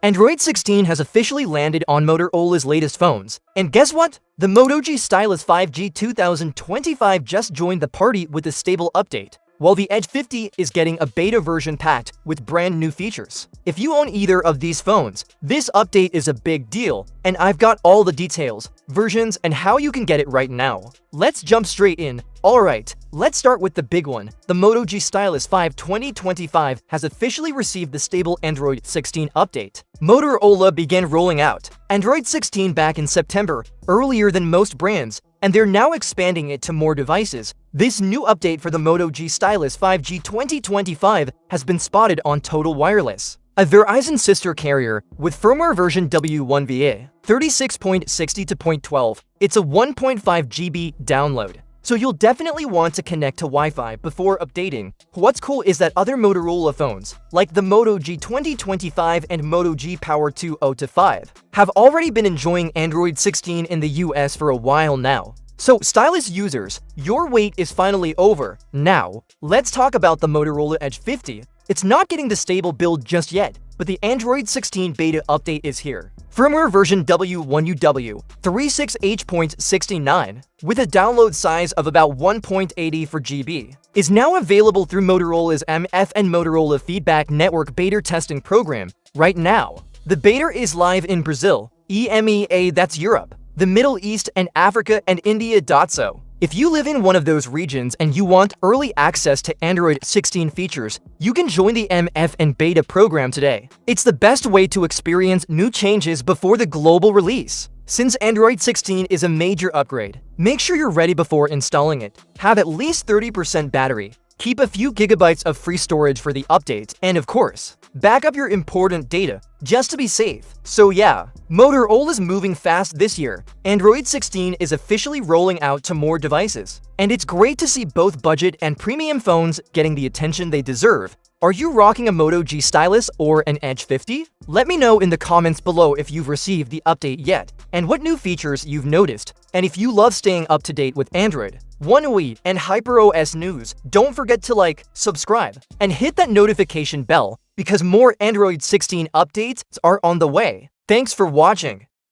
Android 16 has officially landed on Motorola's latest phones. And guess what? The Moto G Stylus 5G 2025 just joined the party with a stable update, while the Edge 50 is getting a beta version packed with brand new features. If you own either of these phones, this update is a big deal, and I've got all the details, versions, and how you can get it right now. Let's jump straight in. Alright, let's start with the big one. The Moto G Stylus 5 2025 has officially received the stable Android 16 update. Motorola began rolling out Android 16 back in September, earlier than most brands, and they're now expanding it to more devices. This new update for the Moto G Stylus 5G 2025 has been spotted on Total Wireless, a Verizon sister carrier, with firmware version W1VA 36.60.12. It's a 1.5 GB download, so you'll definitely want to connect to Wi-Fi before updating. What's cool is that other Motorola phones, like the Moto G 2025 and Moto G Power 2 0-5, have already been enjoying Android 16 in the US for a while now. So, Stylus users, your wait is finally over. Now, let's talk about the Motorola Edge 50. It's not getting the stable build just yet, but the Android 16 beta update is here. Firmware version W1UW 36H.69, with a download size of about 1.80 for GB, is now available through Motorola's MF and Motorola Feedback Network beta testing program right now. The beta is live in Brazil, EMEA, that's Europe, the Middle East, and Africa and India. So, if you live in one of those regions and you want early access to Android 16 features, you can join the MF and beta program today. It's the best way to experience new changes before the global release. Since Android 16 is a major upgrade, make sure you're ready before installing it. Have at least 30% battery. Keep a few gigabytes of free storage for the update, and of course, back up your important data just to be safe. So yeah, Motorola's moving fast this year. Android 16 is officially rolling out to more devices, and it's great to see both budget and premium phones getting the attention they deserve. Are you rocking a Moto G Stylus or an Edge 50? Let me know in the comments below if you've received the update yet, and what new features you've noticed. And if you love staying up to date with Android, One UI, and HyperOS news, don't forget to like, subscribe, and hit that notification bell, because more Android 16 updates are on the way. Thanks for watching.